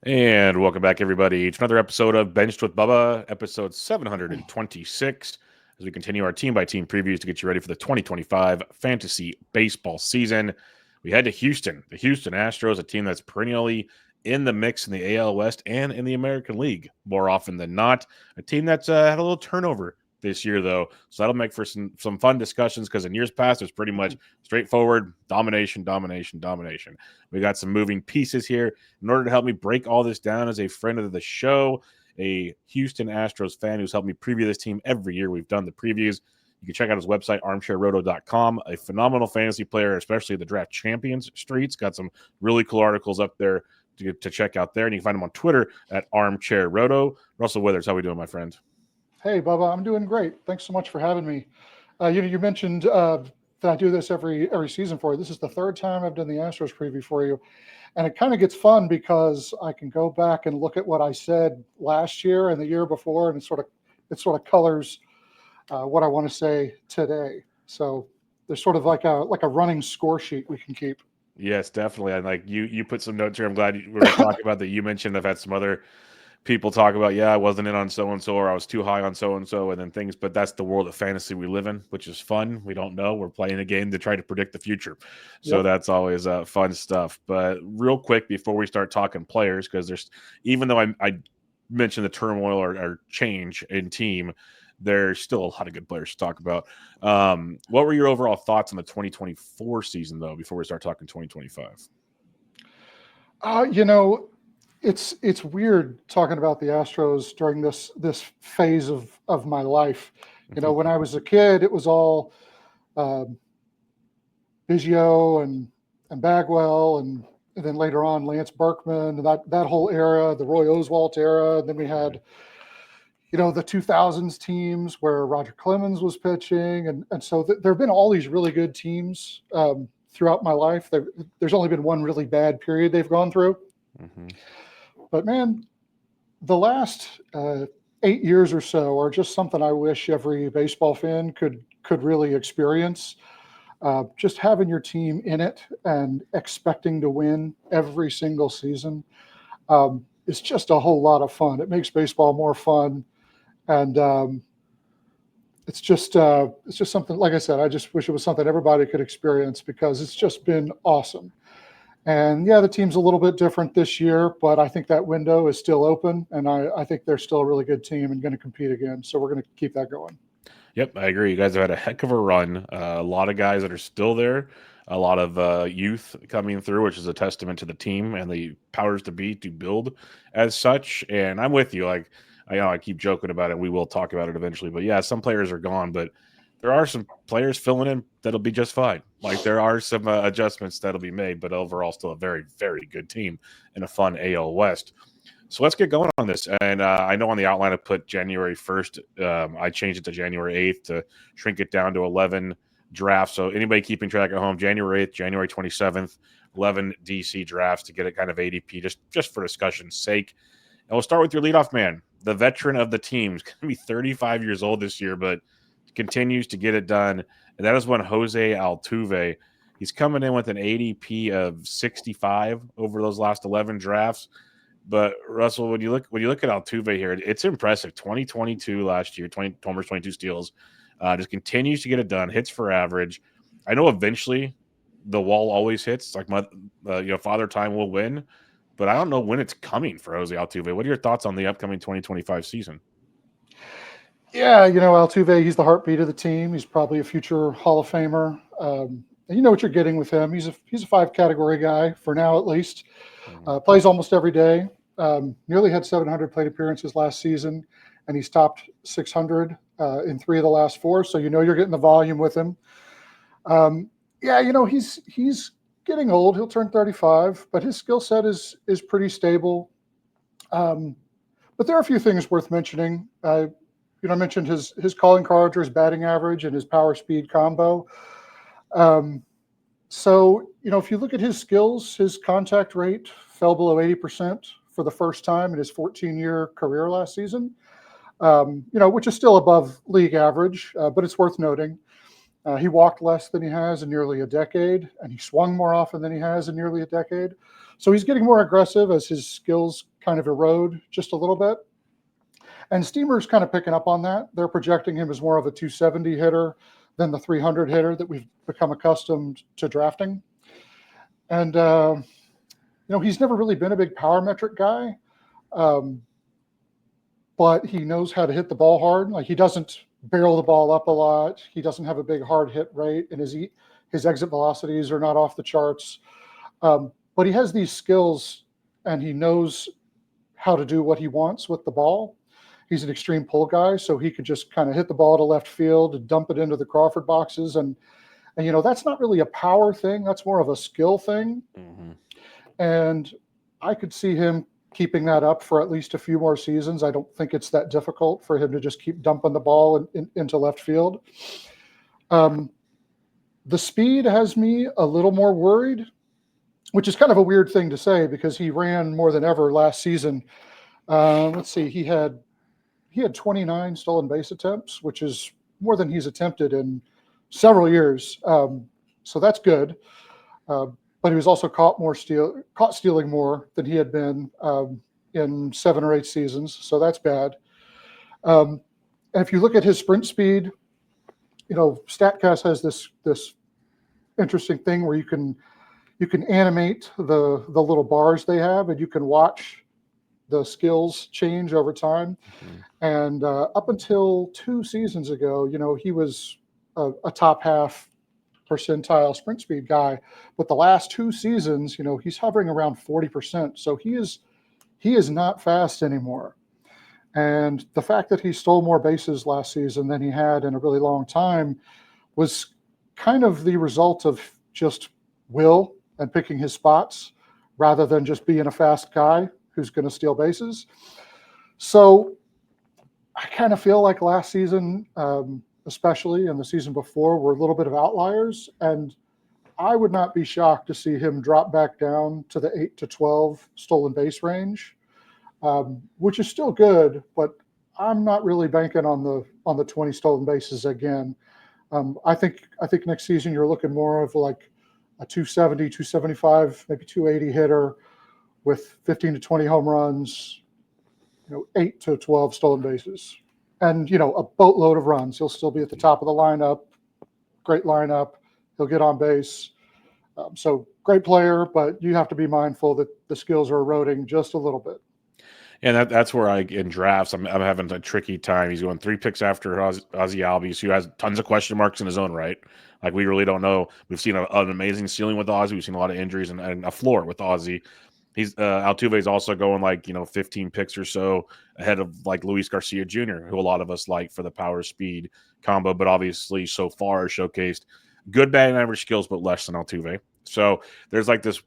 And welcome back, everybody, to another episode of Benched with Bubba, episode 726, as we continue our team-by-team previews to get you ready for the 2025 fantasy baseball season. We head to Houston, the Houston Astros, a team that's perennially in the mix in the AL West and in the American League more often than not. A team that's had a little turnover this year, though, so that'll make for some fun discussions because in years past, it's pretty much straightforward domination, domination, domination. We got some moving pieces here. In order to help me break all this down as a friend of the show, a Houston Astros fan who's helped me preview this team every year we've done the previews. You can check out his website, armchairroto.com. A phenomenal fantasy player, especially the Draft Champions Streets. Got some really cool articles up there to check out there. And you can find him on Twitter at armchairroto. Russell Withers, how we doing, my friend? Hey, Bubba, I'm doing great. Thanks so much for having me. You mentioned that I do this every season for you. This is the third time I've done the Astros preview for you. And it kind of gets fun because I can go back and look at what I said last year and the year before, and it sort of colors what I want to say today. So there's sort of like a running score sheet we can keep. Yes, definitely. And like you put some notes here. I'm glad we're going to talk about that. You mentioned I've had some other people talk about, I wasn't in on so-and-so or I was too high on so-and-so and then things, but that's the world of fantasy we live in, which is fun. We don't know. We're playing a game to try to predict the future. So That's always fun stuff. But real quick, before we start talking players, because even though I mentioned the turmoil or change in team, there's still a lot of good players to talk about. What were your overall thoughts on the 2024 season, though, before we start talking 2025? It's weird talking about the Astros during this phase of my life. When I was a kid, it was all Biggio and Bagwell, and then later on Lance Berkman, and that whole era, the Roy Oswalt era. And then we had, the 2000s teams where Roger Clemens was pitching, and so there have been all these really good teams throughout my life. There's only been one really bad period they've gone through. Mm-hmm. But man, the last 8 years or so are just something I wish every baseball fan could really experience. Just having your team in it and expecting to win every single season is just a whole lot of fun. It makes baseball more fun, and it's just something. Like I said, I just wish it was something everybody could experience because it's just been awesome. And yeah, the team's a little bit different this year, but I think that window is still open, and I think they're still a really good team and going to compete again. So we're going to keep that going. Yep, I agree. You guys have had a heck of a run. A lot of guys that are still there, a lot of youth coming through, which is a testament to the team and the powers to be to build as such. And I'm with you. Like, I keep joking about it. We will talk about it eventually. But yeah, some players are gone, but there are some players filling in that'll be just fine. Like there are some adjustments that'll be made, but overall still a very, very good team and a fun AL West. So let's get going on this. And I know on the outline I put January 1st. I changed it to January 8th to shrink it down to 11 drafts. So anybody keeping track at home, January 8th, January 27th, 11 DC drafts to get it kind of ADP just for discussion's sake. And we'll start with your leadoff man, the veteran of the team. He's going to be 35 years old this year, but continues to get it done. And that is when Jose Altuve. He's coming in with an ADP of 65 over those last 11 drafts. But Russell, when you look at Altuve here, it's impressive. 2022 last year, 20 homers, 22 steals, just continues to get it done. Hits for average. I know eventually the wall always hits. Like Father Time will win, but I don't know when it's coming for Jose Altuve. What are your thoughts on the upcoming 2025 season? Yeah, Altuve, he's the heartbeat of the team. He's probably a future Hall of Famer. And you know what you're getting with him. He's a 5-category guy for now, at least. Plays almost every day. Nearly had 700 plate appearances last season, and he's topped 600 in 3 of the last 4. So you're getting the volume with him. He's getting old. He'll turn 35, but his skill set is pretty stable. But there are a few things worth mentioning. I mentioned his calling cards, or his batting average, and his power speed combo. So if you look at his skills, his contact rate fell below 80% for the first time in his 14-year career last season. Which is still above league average, but it's worth noting. He walked less than he has in nearly a decade, and he swung more often than he has in nearly a decade. So he's getting more aggressive as his skills kind of erode just a little bit. And Steamer's kind of picking up on that. They're projecting him as more of a 270 hitter than the 300 hitter that we've become accustomed to drafting. And, he's never really been a big power metric guy, but he knows how to hit the ball hard. Like, he doesn't barrel the ball up a lot. He doesn't have a big hard hit rate, and his exit velocities are not off the charts. But he has these skills, and he knows how to do what he wants with the ball. He's an extreme pull guy, so he could just kind of hit the ball to left field and dump it into the Crawford boxes. And that's not really a power thing. That's more of a skill thing. Mm-hmm. And I could see him keeping that up for at least a few more seasons. I don't think it's that difficult for him to just keep dumping the ball into left field. The speed has me a little more worried, which is kind of a weird thing to say because he ran more than ever last season. Let's see, he had 29 stolen base attempts, which is more than he's attempted in several years. So that's good. But he was also caught stealing more than he had been in 7 or 8 seasons. So that's bad. And if you look at his sprint speed, StatCast has this interesting thing where you can animate the little bars they have, and you can watch the skills change over time. Mm-hmm. And up until 2 seasons ago, he was a top half percentile sprint speed guy, but the last 2 seasons, he's hovering around 40%. So he is not fast anymore. And the fact that he stole more bases last season than he had in a really long time was kind of the result of just will and picking his spots rather than just being a fast guy who's going to steal bases. So I kind of feel like last season, especially and the season before, were a little bit of outliers. And I would not be shocked to see him drop back down to the 8 to 12 stolen base range, which is still good, but I'm not really banking on the 20 stolen bases again. I think next season you're looking more of like a 270, 275, maybe 280 hitter with 15 to 20 home runs, 8 to 12 stolen bases, and, a boatload of runs. He'll still be at the top of the lineup. Great lineup. He'll get on base. So great player, but you have to be mindful that the skills are eroding just a little bit. And that's where in drafts, I'm having a tricky time. He's going 3 picks after Ozzie Albies, who has tons of question marks in his own right. Like, we really don't know. We've seen an amazing ceiling with Ozzie. We've seen a lot of injuries and a floor with Ozzie. He's Altuve is also going 15 picks or so ahead of Luis Garcia Jr., who a lot of us like for the power speed combo, but obviously so far showcased good batting average skills, but less than Altuve. So there's this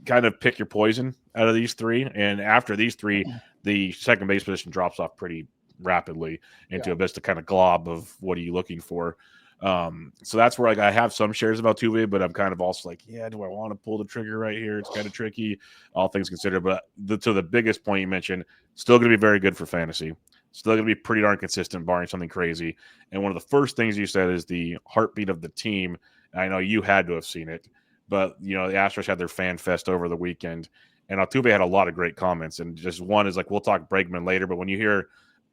kind of pick your poison out of these 3, and after these 3, the second base position drops off pretty rapidly into just a kind of glob of what are you looking for. So that's where I have some shares of Altuve, but I'm kind of also do I want to pull the trigger right here? It's kind of tricky, all things considered. But to the biggest point you mentioned, still going to be very good for fantasy. Still going to be pretty darn consistent, barring something crazy. And one of the first things you said is the heartbeat of the team. And I know you had to have seen it, but the Astros had their fan fest over the weekend, and Altuve had a lot of great comments. And just one is we'll talk Bregman later, but when you hear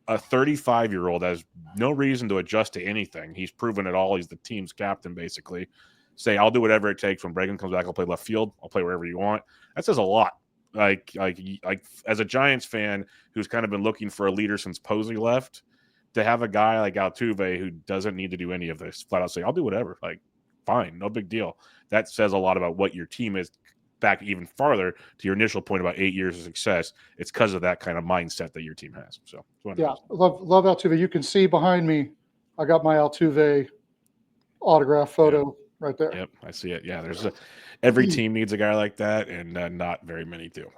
a 35-year-old has no reason to adjust to anything. He's proven it all. He's the team's captain, basically. Say, I'll do whatever it takes. When Bregman comes back, I'll play left field. I'll play wherever you want. That says a lot. Like as a Giants fan who's kind of been looking for a leader since Posey left, to have a guy like Altuve who doesn't need to do any of this, flat out say, I'll do whatever. Fine, no big deal. That says a lot about what your team is. Back even farther to your initial point about 8 years of success, it's because of that kind of mindset that your team has. So love Altuve. You can see behind me, I got my Altuve autograph photo right there. Yep, I see it. Yeah, every team needs a guy like that, and not very many do.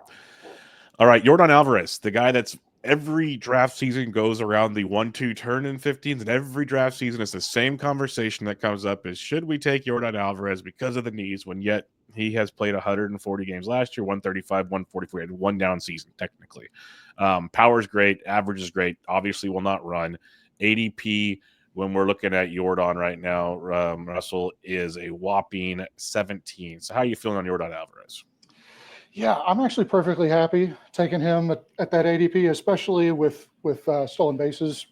All right, Yordan Alvarez, the guy that's every draft season goes around the 1-2 turn in 15s, and every draft season is the same conversation that comes up: is should we take Yordan Alvarez because of the knees, when yet he has played 140 games last year, 135, 144, had 1 down season technically. Power's great, average is great, obviously will not run. ADP, when we're looking at Yordan right now, Russell, is a whopping 17. So how are you feeling on Yordan Alvarez? Yeah, I'm actually perfectly happy taking him at that ADP, especially with stolen bases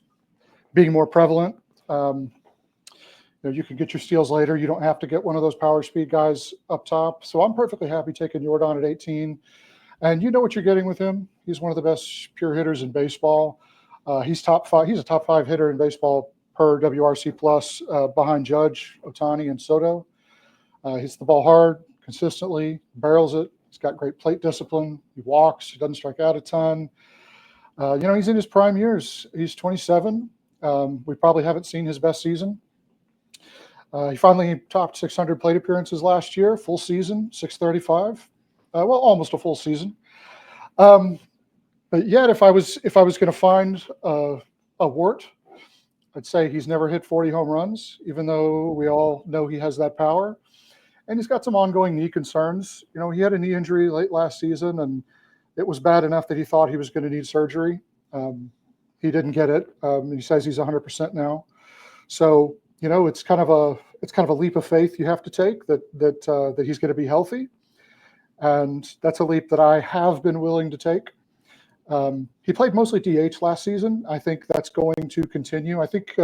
being more prevalent. Um, you can get your steals later. You don't have to get one of those power speed guys up top. So I'm perfectly happy taking Jordan at 18. And you know what you're getting with him. He's one of the best pure hitters in baseball. He's top five. He's a top five hitter in baseball per WRC plus, behind Judge, Otani, and Soto. Hits the ball hard, consistently, barrels it. He's got great plate discipline. He walks. He doesn't strike out a ton. He's in his prime years. He's 27. We probably haven't seen his best season. He finally topped 600 plate appearances last year, full season, 635. Almost a full season. Um, but yet, if I was going to find a wart, I'd say he's never hit 40 home runs, even though we all know he has that power. And he's got some ongoing knee concerns. He had a knee injury late last season, and it was bad enough that he thought he was going to need surgery. He didn't get it. He says he's 100% now. So it's kind of a leap of faith you have to take that he's going to be healthy, and that's a leap that I have been willing to take. He played mostly DH last season. I think that's going to continue. I think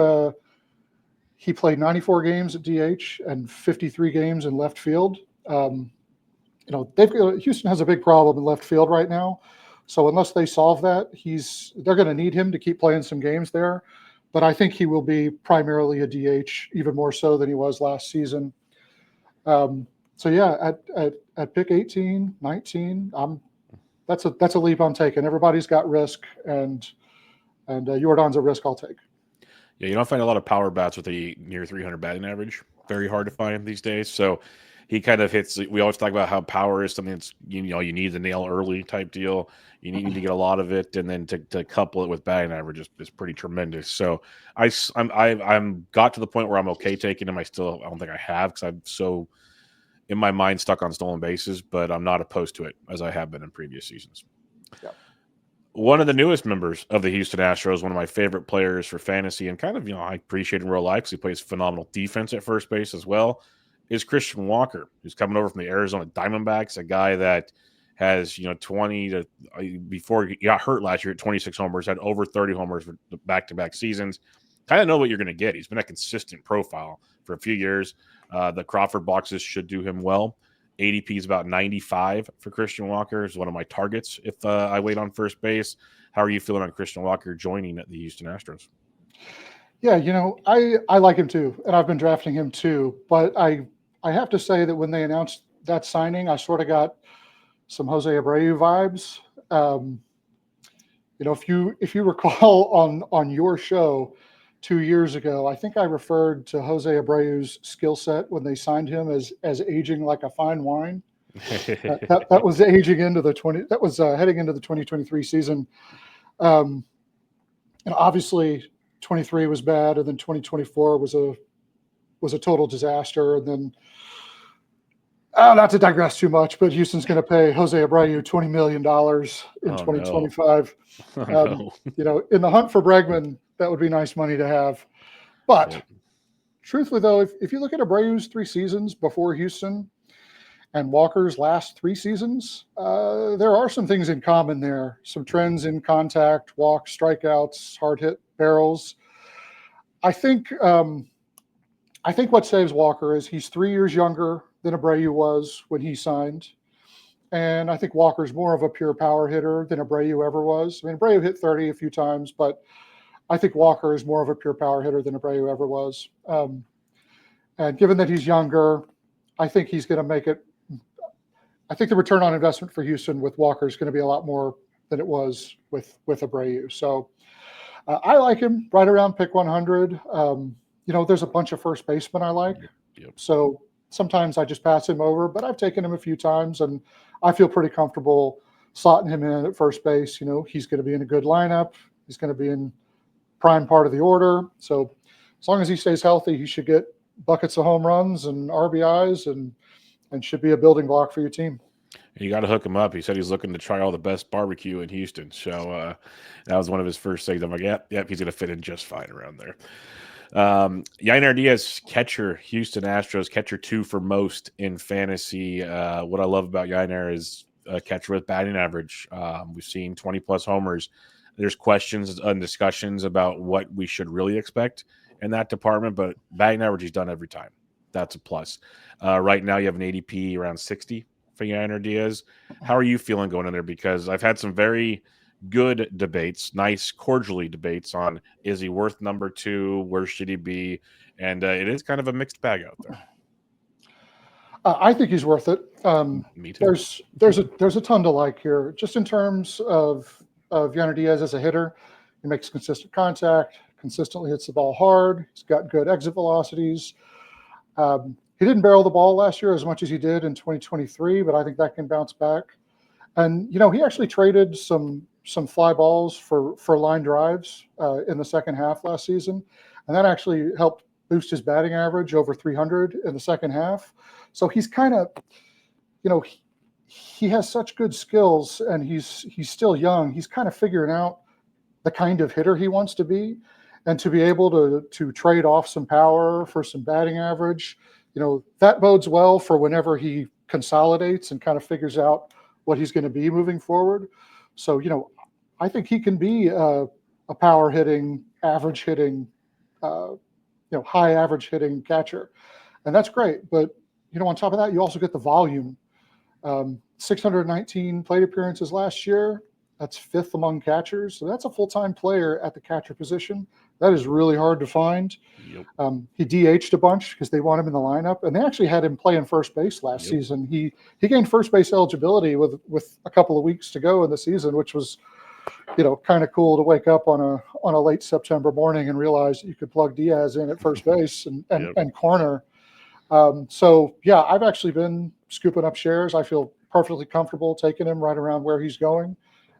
he played 94 games at DH and 53 games in left field. Houston has a big problem in left field right now. So unless they solve that, they're going to need him to keep playing some games there. But I think he will be primarily a DH, even more so than he was last season. So yeah, at pick 18, 19, that's a leap I'm taking. Everybody's got risk, and Jordan's a risk I'll take. Yeah, you don't find a lot of power bats with a near 300 batting average. Very hard to find these days. So he kind of hits. We always talk about how power is something that's you need to nail early type deal. You need to get a lot of it, and then to couple it with batting average is pretty tremendous. So I'm got to the point where I'm okay taking him. I don't think I have, because I'm so in my mind stuck on stolen bases, but I'm not opposed to it as I have been in previous seasons. Yeah. One of the newest members of the Houston Astros, one of my favorite players for fantasy, and kind of, I appreciate in real life because he plays phenomenal defense at first base as well, is Christian Walker, who's coming over from the Arizona Diamondbacks, a guy that has, 20 to, before he got hurt last year, at 26 homers, had over 30 homers for back-to-back seasons. Kind of know what you're going to get. He's been a consistent profile for a few years. The Crawford boxes should do him well. ADP is about 95 for Christian Walker. Is one of my targets if I wait on first base. How are you feeling on Christian Walker joining the Houston Astros? Yeah, I like him too, and I've been drafting him too. But I have to say that when they announced that signing, I sort of got some Jose Abreu vibes. If you recall on your show 2 years ago, I think I referred to Jose Abreu's skill set when they signed him as aging like a fine wine. That was aging into the 20. That was heading into the 2023 season. Obviously 23 was bad, and then 2024 was a total disaster. And then, not to digress too much, but Houston's going to pay Jose Abreu $20 million in 2025. No. In the hunt for Bregman, that would be nice money to have. But truthfully, though, if you look at Abreu's 3 seasons before Houston and Walker's last 3 seasons, there are some things in common there. Some trends in contact, walks, strikeouts, hard hit barrels. I think what saves Walker is he's 3 years younger than Abreu was when he signed. And I think Walker's more of a pure power hitter than Abreu ever was. I mean, Abreu hit 30 a few times, but I think Walker is more of a pure power hitter than Abreu ever was. And given that he's younger, I think he's going to make it. I think the return on investment for Houston with Walker is going to be a lot more than it was with Abreu. So I like him right around pick 100. There's a bunch of first basemen I like. Yep. So sometimes I just pass him over, but I've taken him a few times, and I feel pretty comfortable slotting him in at first base. He's going to be in a good lineup. He's going to be in prime part of the order. So as long as he stays healthy, he should get buckets of home runs and RBIs and should be a building block for your team. You got to hook him up. He said he's looking to try all the best barbecue in Houston. So that was one of his first things. I'm like, yep, he's going to fit in just fine around there. Yainer Diaz, catcher, Houston Astros, catcher 2 for most in fantasy. What I love about Yainer is a catcher with batting average. We've seen 20+ homers. There's questions and discussions about what we should really expect in that department, but batting average he's done every time. That's a plus. Right now, you have an ADP around 60 for Yainer Diaz. How are you feeling going in there? Because I've had some very good debates, nice, cordially debates on is he worth number 2? Where should he be? And it is kind of a mixed bag out there. I think he's worth it. Me too. There's a ton to like here, just in terms of Yainer Diaz as a hitter. He makes consistent contact, consistently hits the ball hard. He's got good exit velocities. He didn't barrel the ball last year as much as he did in 2023, but I think that can bounce back. And he actually traded some fly balls for line drives in the second half last season, and that actually helped boost his batting average over 300 in the second half. So he's kind of, he has such good skills, and he's still young. He's kind of figuring out the kind of hitter he wants to be, and to be able to trade off some power for some batting average, that bodes well for whenever he consolidates and kind of figures out what he's going to be moving forward. So, I think he can be a power hitting, average hitting, high average hitting catcher. And that's great. But, on top of that, you also get the volume. 619 plate appearances last year. That's 5th among catchers. So that's a full-time player at the catcher position. That is really hard to find. Yep. He DH'd a bunch because they want him in the lineup, and they actually had him playing first base last season. He gained first base eligibility with a couple of weeks to go in the season, which was, kind of cool to wake up on a late September morning and realize that you could plug Diaz in at first base and corner. So yeah, I've actually been scooping up shares. I feel perfectly comfortable taking him right around where he's going.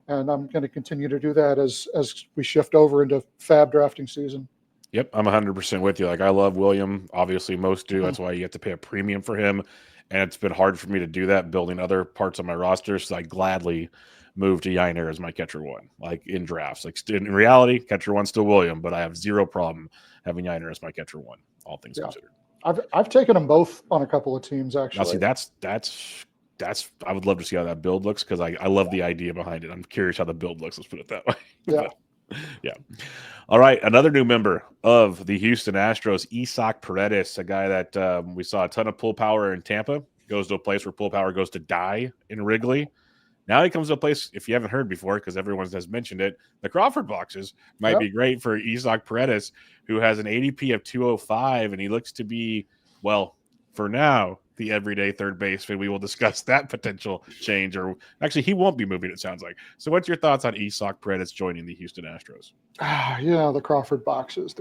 And I'm going to continue to do that as we shift over into fab drafting season. Yep, I'm 100% with you. Like, I love William. Obviously, most do. That's why you have to pay a premium for him. And it's been hard for me to do that building other parts of my roster. So I gladly moved to Yainer as my catcher 1, like in drafts. Like, in reality, catcher 1's still William, but I have zero problem having Yainer as my catcher 1, all things considered. I've taken them both on a couple of teams, actually. Now, see, that's I would love to see how that build looks, because I love the idea behind it. I'm curious how the build looks. Let's put it that way. Yeah. Yeah. All right. Another new member of the Houston Astros, Isaac Paredes, a guy that we saw a ton of pull power in Tampa, goes to a place where pull power goes to die in Wrigley. Now he comes to a place, if you haven't heard before, because everyone has mentioned it, the Crawford boxes might be great for Isaac Paredes, who has an ADP of 205, and he looks to be, well, for now, the everyday third baseman. We will discuss that potential change, or actually, he won't be moving, it sounds like. So what's your thoughts on Isaac Paredes joining the Houston Astros? The Crawford boxes. As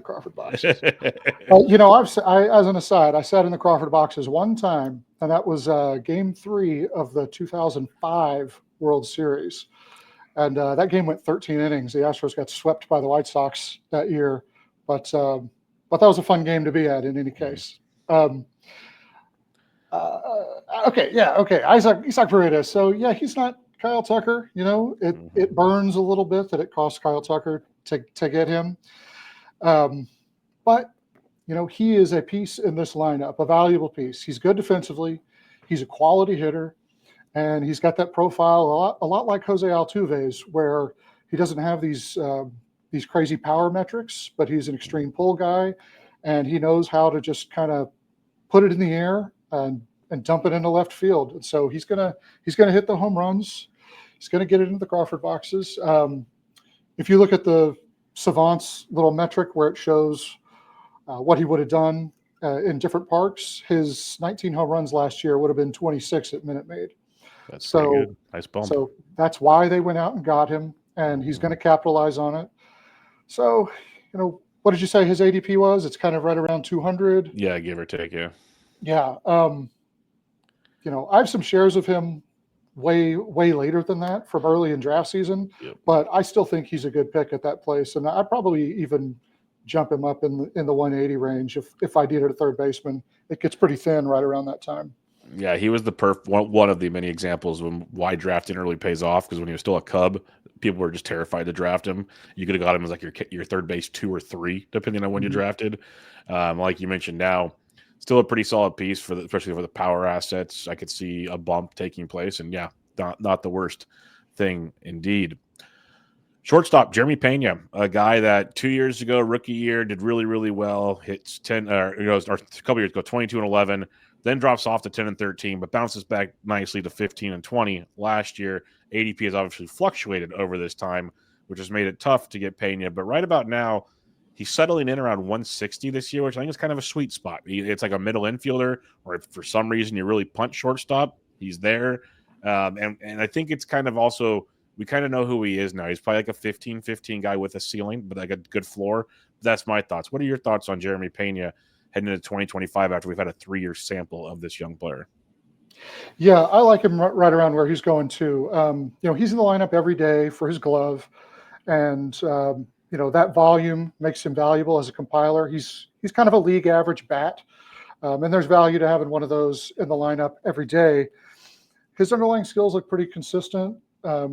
an aside, I sat in the Crawford boxes one time, and that was Game 3 of the 2005 World Series. And that game went 13 innings. The Astros got swept by the White Sox that year, but that was a fun game to be at in any case. Isaac Paredes. So yeah, he's not Kyle Tucker. It burns a little bit that it costs Kyle Tucker to get him. But he is a piece in this lineup, a valuable piece. He's good defensively. He's a quality hitter, and he's got that profile a lot like Jose Altuve's, where he doesn't have these crazy power metrics, but he's an extreme pull guy, and he knows how to just kind of put it in the air and dump it into left field. And so he's gonna hit the home runs. He's gonna get it into the Crawford boxes. If you look at the Savant's little metric where it shows what he would have done in different parks, his 19 home runs last year would have been 26 at Minute Maid. That's pretty good. Nice bump. So that's why they went out and got him, and he's going to capitalize on it. So, what did you say his ADP was? It's kind of right around 200. Yeah, give or take. Yeah. Yeah. I have some shares of him way later than that, from early in draft season, but I still think he's a good pick at that place. And I'd probably even jump him up in the 180 range if I needed a third baseman. It gets pretty thin right around that time. Yeah, he was the one of the many examples when why drafting early pays off, because when he was still a Cub, people were just terrified to draft him. You could have got him as like your third base 2 or 3, depending on when you drafted. Like you mentioned, now still a pretty solid piece especially for the power assets. I could see a bump taking place, and yeah, not the worst thing indeed. Shortstop Jeremy Pena, a guy that 2 years ago, rookie year, did really, really well. Hits 10, or a couple years ago, 22-11, then drops off to 10-13, but bounces back nicely to 15-20 last year. ADP has obviously fluctuated over this time, which has made it tough to get Pena. But right about now, he's settling in around 160 this year, which I think is kind of a sweet spot. It's like a middle infielder, or if for some reason you really punch shortstop, he's there. And I think it's kind of also, we kind of know who he is now. He's probably like a 15-15 guy with a ceiling, but like a good floor. That's my thoughts. What are your thoughts on Jeremy Pena heading into 2025 after we've had a 3-year sample of this young player? Yeah, I like him right around where he's going too. He's in the lineup every day for his glove, and that volume makes him valuable as a compiler. He's kind of a league average bat, and there's value to having one of those in the lineup every day. His underlying skills look pretty consistent. But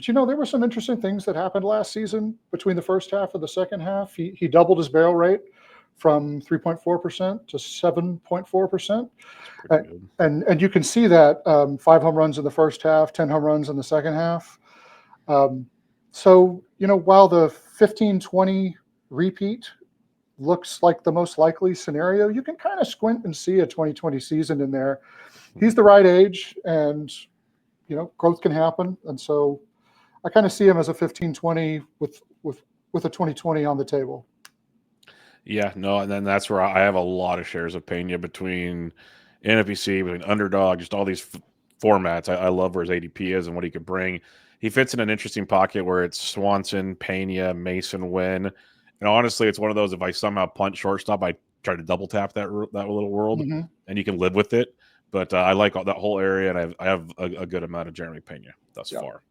there were some interesting things that happened last season between the first half and the second half. He doubled his barrel rate from 3.4% to 7.4%. And you can see that 5 home runs in the first half, 10 home runs in the second half. So while the 15-20 repeat looks like the most likely scenario, you can kind of squint and see a 2020 season in there. He's the right age, and growth can happen. And so I kind of see him as a 15-20 with a 2020 on the table. Yeah, no, and then that's where I have a lot of shares of Pena between NFBC, between Underdog, just all these formats. I love where his ADP is and what he could bring. He fits in an interesting pocket where it's Swanson, Pena, Mason, Wynn. And honestly, it's one of those, if I somehow punch shortstop, I try to double tap that little world, and you can live with it. But I like that whole area, and I have a good amount of Jeremy Pena thus far.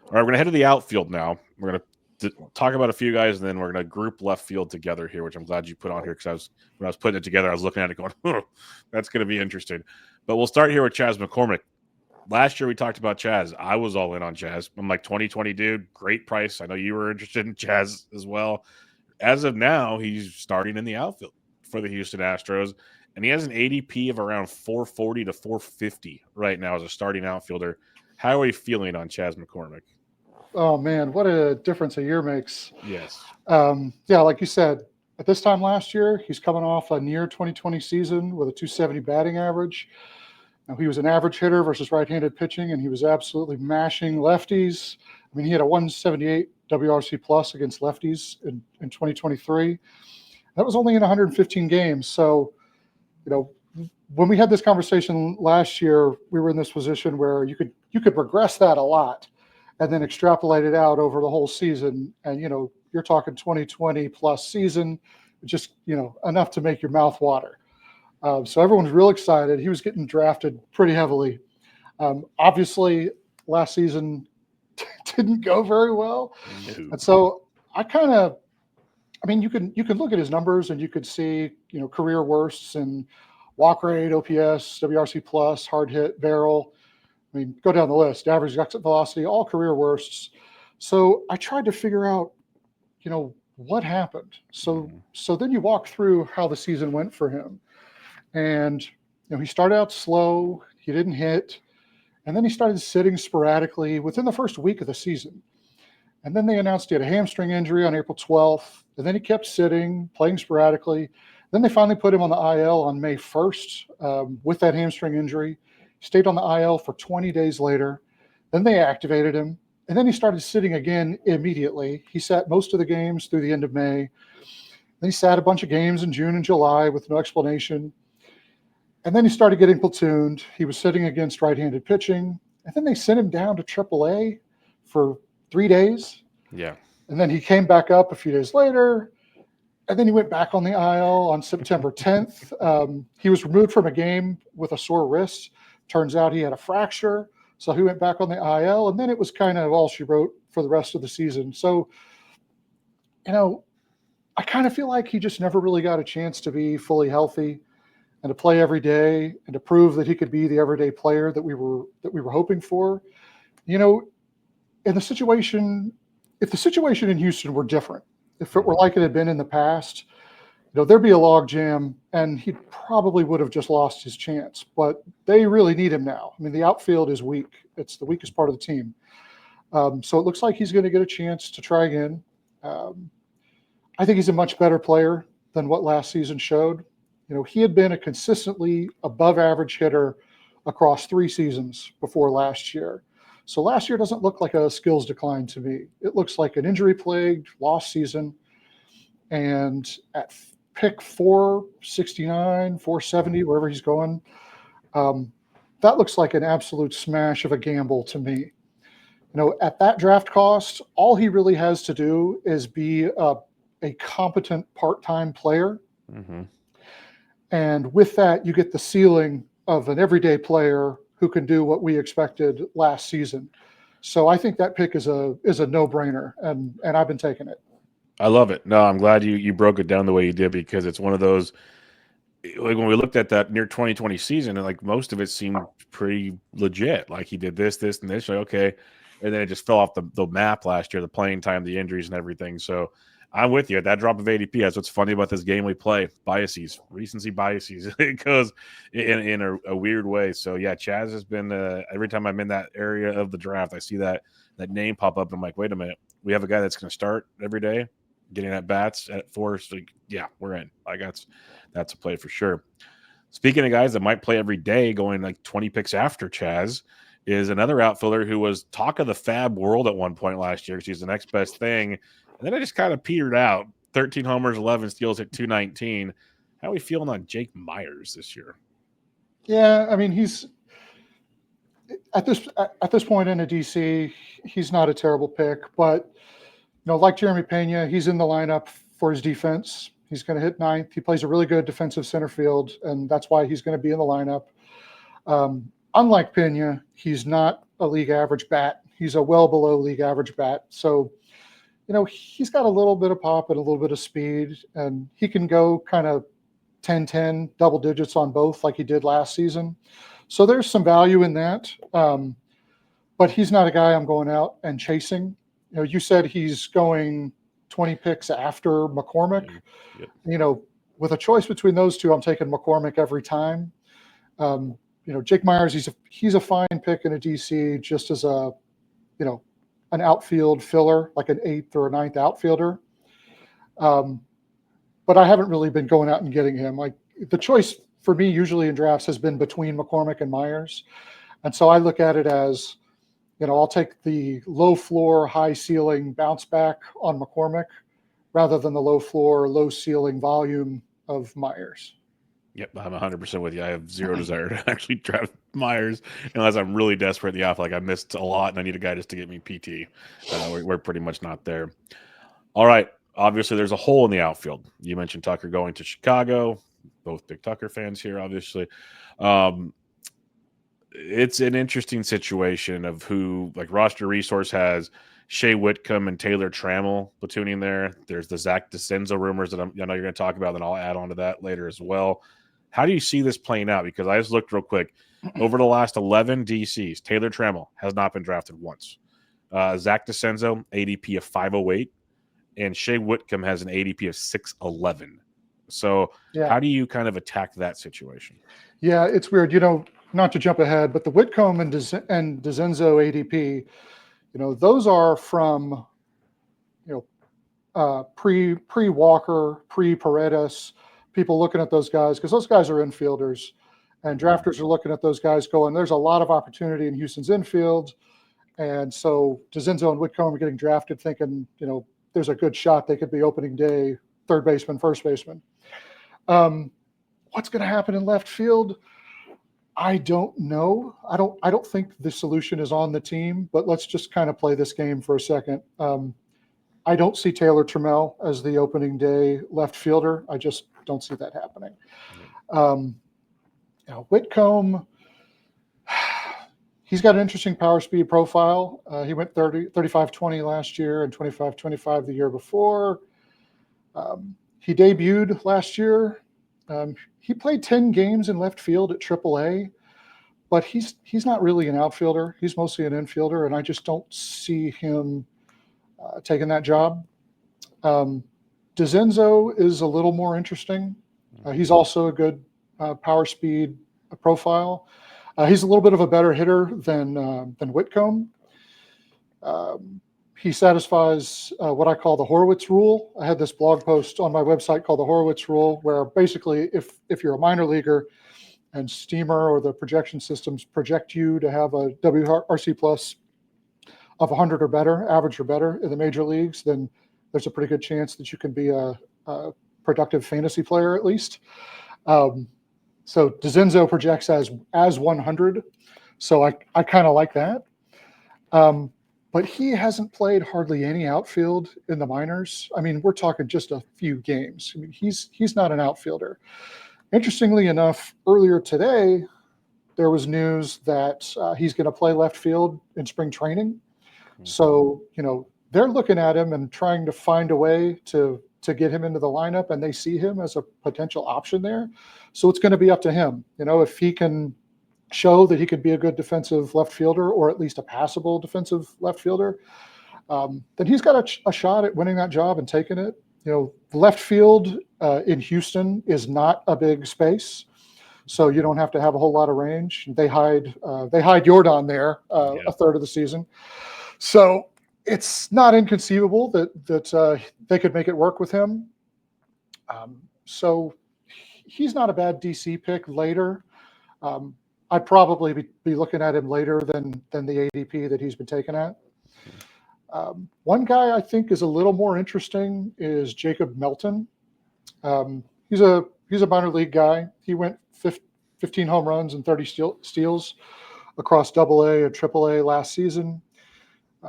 All right, we're going to head to the outfield now. We're going to talk about a few guys, and then we're going to group left field together here, which I'm glad you put on here, because when I was putting it together, I was looking at it going, that's going to be interesting. But we'll start here with Chas McCormick. Last year we talked about Chas. I was all in on Chas. I'm like, 2020 dude, great price. I know you were interested in Chas as well. As of now, he's starting in the outfield for the Houston Astros, and he has an ADP of around 440 to 450 right now as a starting outfielder. How are you feeling on Chas McCormick? Oh, man, what a difference a year makes. Yes. Like you said, at this time last year, he's coming off a near 2020 season with a 270 batting average. Now, he was an average hitter versus right-handed pitching, and he was absolutely mashing lefties. I mean, he had a 178 WRC plus against lefties in 2023. That was only in 115 games. So, when we had this conversation last year, we were in this position where you could regress that a lot and then extrapolate it out over the whole season. And, you're talking 2020 plus season, just, enough to make your mouth water. So everyone's real excited. He was getting drafted pretty heavily. Obviously, last season didn't go very well. No. And so you can look at his numbers and you could see, career worsts and walk rate, OPS, WRC plus, hard hit, barrel. I mean, go down the list, average exit velocity, all career worsts. So I tried to figure out, what happened. So then you walk through how the season went for him. And, he started out slow, he didn't hit, and then he started sitting sporadically within the first week of the season. And then they announced he had a hamstring injury on April 12th, and then he kept sitting, playing sporadically. Then they finally put him on the IL on May 1st with that hamstring injury. He stayed on the IL for 20 days later. Then they activated him, and then he started sitting again immediately. He sat most of the games through the end of May. Then he sat a bunch of games in June and July with no explanation. And then he started getting platooned. He was sitting against right-handed pitching. And then they sent him down to AAA for 3 days. Yeah. And then he came back up a few days later. And then he went back on the IL on September 10th. He was removed from a game with a sore wrist. Turns out he had a fracture. So he went back on the IL. And then it was kind of all she wrote for the rest of the season. So, I kind of feel like he just never really got a chance to be fully healthy and to play every day and to prove that he could be the everyday player that we were hoping for. If the situation in Houston were different, if it were like it had been in the past, there'd be a log jam, and he probably would have just lost his chance. But they really need him now. I mean, the outfield is weak. It's the weakest part of the team. So it looks like he's going to get a chance to try again. Um, I think he's a much better player than what last season showed. He had been a consistently above average hitter across 3 seasons before last year. So last year doesn't look like a skills decline to me. It looks like an injury plagued lost season. And at pick 469, 470, wherever he's going, um, that looks like an absolute smash of a gamble to me. At that draft cost, all he really has to do is be a competent part-time player. Mm-hmm. And with that, you get the ceiling of an everyday player who can do what we expected last season. So I think that pick is a no-brainer, and I've been taking it. I love it. No, I'm glad you broke it down the way you did, because it's one of those, like when we looked at that near 2020 season, and like most of it seemed pretty legit. Like he did this, and this. Like, okay. And then it just fell off the map last year, the playing time, the injuries, and everything. So I'm with you at that drop of ADP. That's what's funny about this game we play. Biases, recency biases. It goes in a weird way. So yeah, Chaz has been every time I'm in that area of the draft, I see that name pop up, and I'm like, wait a minute, we have a guy that's going to start every day, getting at bats at 4. So yeah, we're in. Like that's a play for sure. Speaking of guys that might play every day, going like 20 picks after Chaz, is another outfielder who was talk of the fab world at one point last year. She's the next best thing. And then I just kind of petered out. 13 homers, 11 steals at 219. How are we feeling on Jake Myers this year? Yeah, I mean, he's at this point in a DC, he's not a terrible pick, but like Jeremy Pena, he's in the lineup for his defense. He's going to hit ninth. He plays a really good defensive center field, and that's why he's going to be in the lineup. Unlike Pena, he's not a league average bat. He's a well below league average bat. So, he's got a little bit of pop and a little bit of speed, and he can go kind of 10-10, double digits on both like he did last season. So there's some value in that. But he's not a guy I'm going out and chasing. You said he's going 20 picks after McCormick. Yep. With a choice between those two, I'm taking McCormick every time. Jake Myers, he's a fine pick in a DC just as an outfield filler, like an 8th or a 9th outfielder. But I haven't really been going out and getting him. Like the choice for me usually in drafts has been between McCormick and Myers. And so I look at it as, I'll take the low floor, high ceiling bounce back on McCormick rather than the low floor, low ceiling volume of Myers. Yep, I'm 100% with you. I have zero desire to actually draft Myers unless I'm really desperate in the off. Like I missed a lot, and I need a guy just to get me PT. We're pretty much not there. All right. Obviously, there's a hole in the outfield. You mentioned Tucker going to Chicago. Both big Tucker fans here, obviously. It's an interesting situation of who, like Roster Resource has Shea Whitcomb and Taylor Trammell platooning there. There's the Zach DeCenzo rumors that I know you're going to talk about, and I'll add on to that later as well. How do you see this playing out? Because I just looked real quick. Over the last 11 DCs, Taylor Trammell has not been drafted once. Zach DeCenzo, ADP of 508, and Shea Whitcomb has an ADP of 611. So how do you kind of attack that situation? Yeah, it's weird. Not to jump ahead, but the Whitcomb and DeCenzo ADP, those are from, pre-Walker, pre-Paredes, people looking at those guys, because those guys are infielders, and drafters are looking at those guys going, there's a lot of opportunity in Houston's infield. And so DeCenzo and Whitcomb are getting drafted thinking, there's a good shot they could be opening day third baseman, first baseman. What's going to happen in left field? I don't know. I don't think the solution is on the team, but let's just kind of play this game for a second. I don't see Taylor Trammell as the opening day left fielder. I just don't see that happening. Whitcomb, he's got an interesting power speed profile. He went 35-20 last year and 25-25 the year before. He debuted last year. He played 10 games in left field at AAA, but he's not really an outfielder. He's mostly an infielder, and I just don't see him taking that job. DeZenzo is a little more interesting. He's also a good power speed profile. He's a little bit of a better hitter than Whitcomb. He satisfies what I call the Horowitz rule. I had this blog post on my website called the Horowitz rule, where basically if you're a minor leaguer and Steamer or the projection systems project you to have a WRC plus of 100 or better, average or better in the major leagues, then there's a pretty good chance that you can be a productive fantasy player at least. So DeZenzo projects as 100. So I kind of like that. But he hasn't played hardly any outfield in the minors. I mean, we're talking just a few games. I mean, he's not an outfielder. Interestingly enough, earlier today, there was news that he's going to play left field in spring training. So, they're looking at him and trying to find a way to get him into the lineup, and they see him as a potential option there. So it's going to be up to him. If he can show that he could be a good defensive left fielder, or at least a passable defensive left fielder, then he's got a shot at winning that job and taking it. The left field in Houston is not a big space, so you don't have to have a whole lot of range. They hide Jordan there a third of the season. So it's not inconceivable that they could make it work with him. So he's not a bad DC pick later. I'd probably be looking at him later than the ADP that he's been taken at. One guy I think is a little more interesting is Jacob Melton. He's a minor league guy. He went 15 home runs and 30 steals across AA and AAA last season.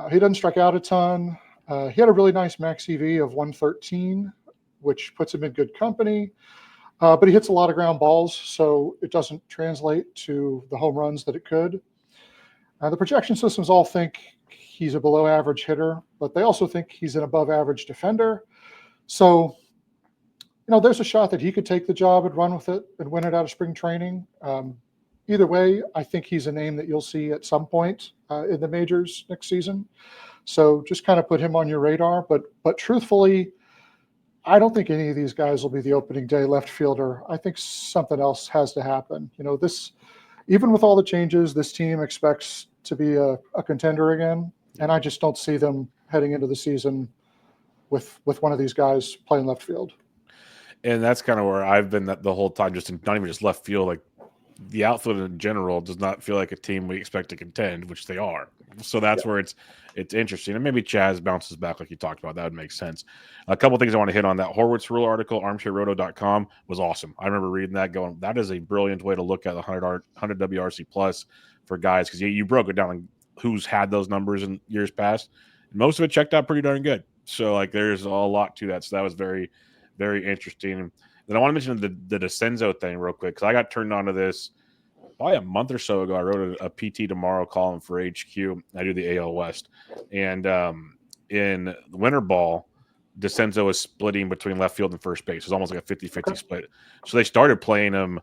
He doesn't strike out a ton. He had a really nice max EV of 113, which puts him in good company. But he hits a lot of ground balls, so it doesn't translate to the home runs that it could. The projection systems all think he's a below average hitter, but they also think he's an above average defender. So, there's a shot that he could take the job and run with it and win it out of spring training. Either way, I think he's a name that you'll see at some point in the majors next season. So just kind of put him on your radar. But truthfully, I don't think any of these guys will be the opening day left fielder. I think something else has to happen. Even with all the changes, this team expects to be a contender again. And I just don't see them heading into the season with one of these guys playing left field. And that's kind of where I've been the whole time, not even just left field, like the outfield in general does not feel like a team we expect to contend, which they are. So that's where it's interesting. And maybe Chaz bounces back like you talked about. That would make sense. A couple things I want to hit on. That Horowitz rule article, armchairroto.com, was awesome. I remember reading that going, that is a brilliant way to look at the 100 WRC plus for guys, because you broke it down on who's had those numbers in years past. And most of it checked out pretty darn good. So there's a lot to that. So that was very, very interesting. Then I want to mention the DeZenzo thing real quick, because I got turned on to this probably a month or so ago. I wrote a PT Tomorrow column for HQ. I do the AL West. And in winter ball, DeZenzo is splitting between left field and first base. It's almost like a 50-50 split. So they started playing him.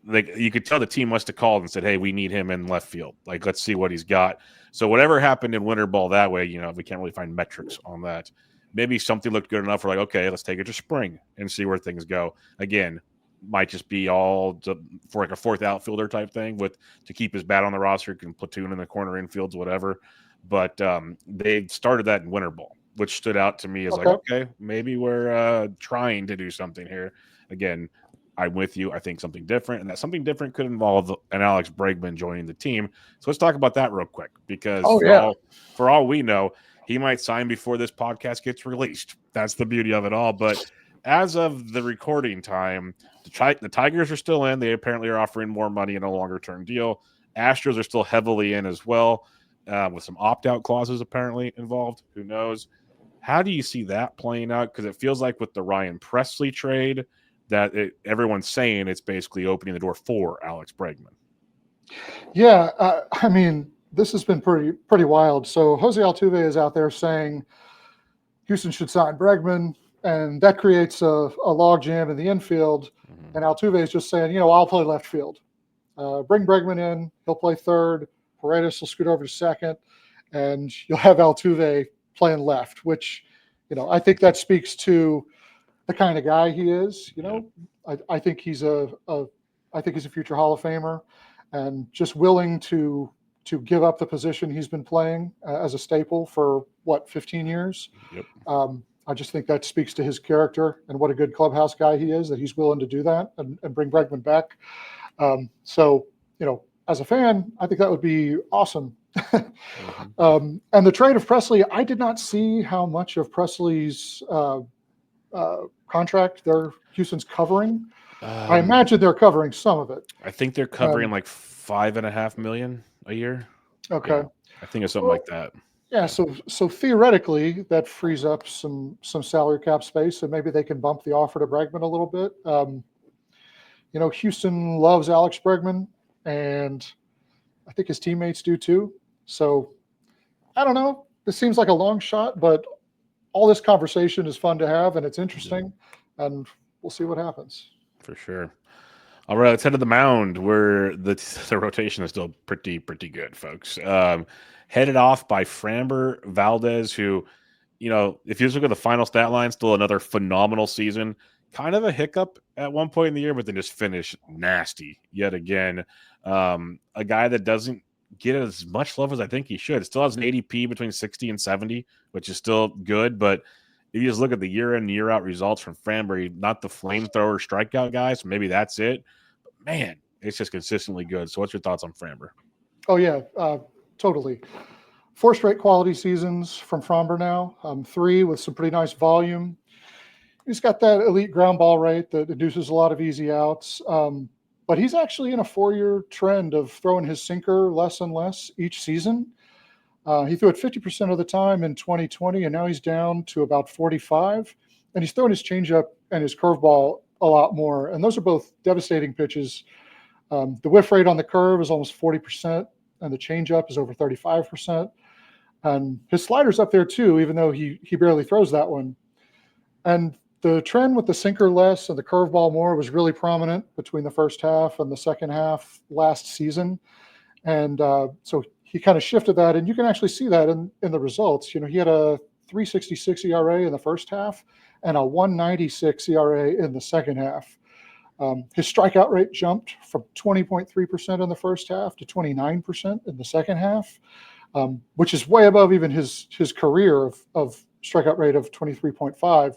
You could tell the team must have called and said, hey, we need him in left field. Let's see what he's got. So whatever happened in winter ball that way, we can't really find metrics on that. Maybe something looked good enough. We're okay, let's take it to spring and see where things go. Again, might just be all for a fourth outfielder type thing to keep his bat on the roster, can platoon in the corner infields, whatever. But they started that in winter ball, which stood out to me as okay, maybe we're trying to do something here. Again, I'm with you. I think something different, and that something different could involve an Alex Bregman joining the team. So let's talk about that real quick, because for all we know, he might sign before this podcast gets released. That's the beauty of it all. But as of the recording time, the Tigers are still in. They apparently are offering more money in a longer-term deal. Astros are still heavily in as well, with some opt-out clauses apparently involved. Who knows? How do you see that playing out? Because it feels like with the Ryan Presley trade that everyone's saying it's basically opening the door for Alex Bregman. Yeah, I mean, this has been pretty wild. So Jose Altuve is out there saying Houston should sign Bregman, and that creates a logjam in the infield. Mm-hmm. And Altuve is just saying, I'll play left field. Bring Bregman in. He'll play third. Paredes will scoot over to second, and you'll have Altuve playing left, which, I think that speaks to the kind of guy he is. You Yeah. know, I think he's I think he's a future Hall of Famer, and just willing to give up the position he's been playing as a staple for what 15 years. Yep. I just think that speaks to his character and what a good clubhouse guy he is, that he's willing to do that and bring Bregman back. So, you know, as a fan, I think that would be awesome. And the trade of Presley, I did not see how much of Presley's contract Houston's covering. I imagine they're covering some of it. I think they're covering like $5.5 million a year. Okay. Yeah, I think it's something like that. Yeah, so theoretically, that frees up some salary cap space, and maybe they can bump the offer to Bregman a little bit. You know, Houston loves Alex Bregman, and I think his teammates do too. So I don't know. This seems like a long shot, but all this conversation is fun to have, and it's interesting, and we'll see what happens. For sure. All right, let's head to the mound, where the rotation is still pretty good, folks. Headed off by Framber Valdez, who, you know, if you just look at the final stat line, still another phenomenal season. Kind of a hiccup at one point in the year, but then just finished nasty yet again. A guy that doesn't get as much love as I think he should. Still has an ADP between 60 and 70, which is still good, but if you just look at the year in, year out results from Framber, not the flamethrower strikeout guy, so maybe that's it. But man, it's just consistently good. So what's your thoughts on Framber? Oh, yeah, totally. 4 straight quality seasons from Framber now, 3 with some pretty nice volume. He's got that elite ground ball rate that induces a lot of easy outs. But he's actually in a 4-year trend of throwing his sinker less and less each season. He threw it 50% of the time in 2020, and now he's down to about 45. And he's throwing his changeup and his curveball a lot more. And those are both devastating pitches. The whiff rate on the curve is almost 40%, and the changeup is over 35%. And his slider's up there too, even though he barely throws that one. And the trend with the sinker less and the curveball more was really prominent between the first half and the second half last season. And so he kind of shifted that, and you can actually see that in the results. You know, he had a 3.66 ERA in the first half and a 1.96 ERA in the second half. His strikeout rate jumped from 20.3% in the first half to 29% in the second half, which is way above even his career of strikeout rate of 23.5.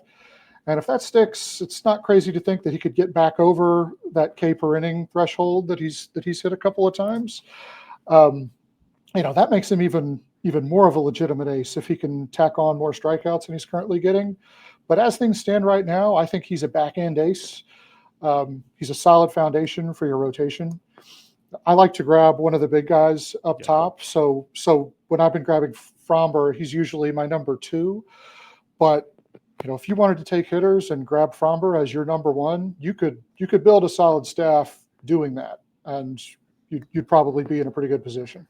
And if that sticks, it's not crazy to think that he could get back over that K per inning threshold that he's hit a couple of times. You know, that makes him even more of a legitimate ace if he can tack on more strikeouts than he's currently getting. But as things stand right now, I think he's a back end ace. He's a solid foundation for your rotation. I like to grab one of the big guys up top. So when I've been grabbing Framber, he's usually my number 2. But you know, if you wanted to take hitters and grab Framber as your number 1, you could build a solid staff doing that, and you'd probably be in a pretty good position.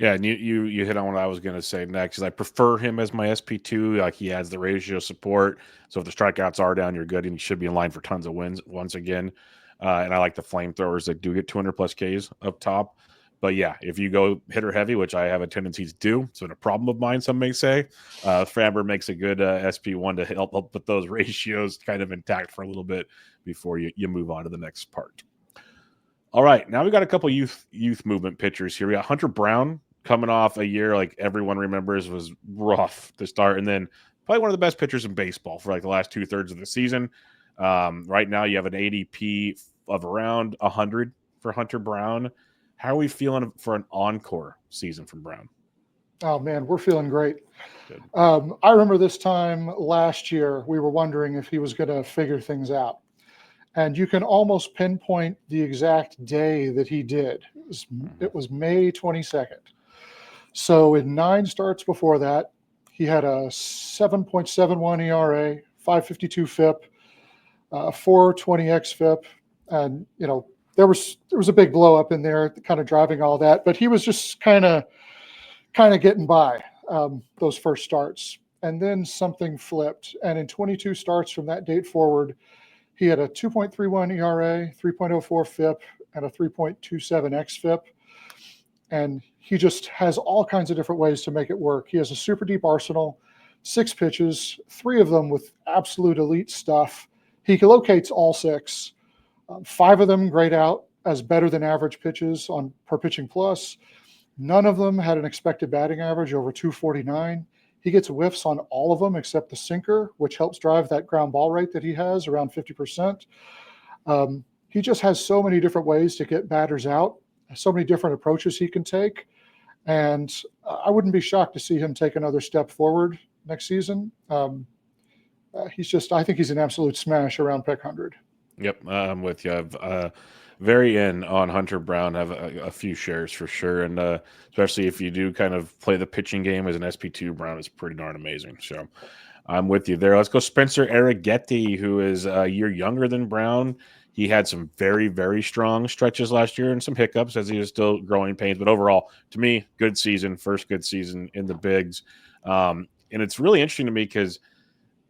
Yeah, and you hit on what I was going to say next. Is I prefer him as my SP2. Like, he adds the ratio support, so if the strikeouts are down, you're good, and he should be in line for tons of wins once again. And I like the flamethrowers that do get 200 plus Ks up top. But yeah, if you go hitter heavy, which I have a tendency to do, it's been a problem of mine, some may say, Framber makes a good SP1 to help put those ratios kind of intact for a little bit before you move on to the next part. All right, now we got a couple youth movement pitchers here. We got Hunter Brown coming off a year like everyone remembers was rough to start, and then probably one of the best pitchers in baseball for like the last 2/3 of the season. Right now you have an ADP of around 100 for Hunter Brown. How are we feeling for an encore season from Brown? Oh, man, we're feeling great. I remember this time last year, we were wondering if he was going to figure things out. And you can almost pinpoint the exact day that he did. It was May 22nd. So in 9 starts before that, he had a 7.71 ERA, 5.52 FIP, 4.20 xFIP, and you know, there was a big blow up in there, kind of driving all that. But he was just kind of getting by those first starts, and then something flipped. And in 22 starts from that date forward, he had a 2.31 ERA, 3.04 FIP, and a 3.27 xFIP. And he just has all kinds of different ways to make it work. He has a super deep arsenal, 6 pitches, 3 of them with absolute elite stuff. He locates all 6. 5 of them grade out as better than average pitches on per pitching plus. None of them had an expected batting average over 249. He gets whiffs on all of them except the sinker, which helps drive that ground ball rate that he has around 50%. He just has so many different ways to get batters out, so many different approaches he can take. And I wouldn't be shocked to see him take another step forward next season. I think he's an absolute smash around pick 100. Yep, I'm with you. I've very in on Hunter Brown. Have a few shares for sure, and especially if you do kind of play the pitching game as an SP2, Brown is pretty darn amazing. So I'm with you there. Let's go Spencer Arrighetti, who is a year younger than Brown. He had some very, very strong stretches last year and some hiccups as he was still growing pains. But overall, to me, good season, first good season in the bigs. And it's really interesting to me because,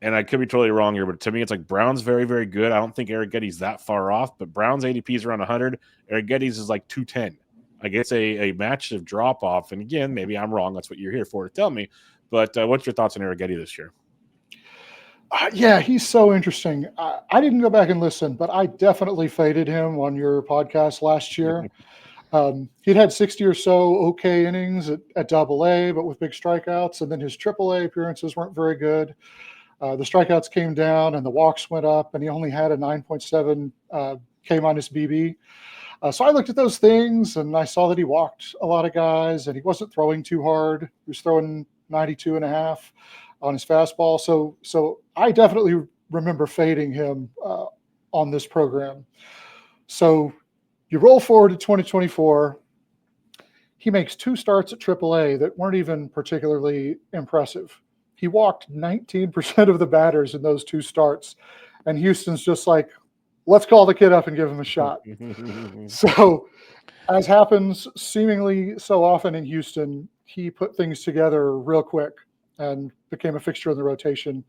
and I could be totally wrong here, but to me, it's like Brown's very, very good. I don't think Arrighetti's that far off, but Brown's ADP is around 100. Arrighetti's is like 210. I guess a massive drop off. And again, maybe I'm wrong. That's what you're here for to tell me. But what's your thoughts on Arrighetti this year? Yeah, he's so interesting. I didn't go back and listen, but I definitely faded him on your podcast last year. He'd had 60 or so okay innings at Double-A, but with big strikeouts, and then his Triple-A appearances weren't very good. The strikeouts came down and the walks went up, and he only had a 9.7 K minus BB. So I looked at those things and I saw that he walked a lot of guys and he wasn't throwing too hard. He was throwing 92.5 on his fastball. So I definitely remember fading him on this program. So you roll forward to 2024. He makes 2 starts at AAA that weren't even particularly impressive. He walked 19% of the batters in those 2 starts. And Houston's just like, let's call the kid up and give him a shot. So as happens seemingly so often in Houston, he put things together real quick and became a fixture in the rotation.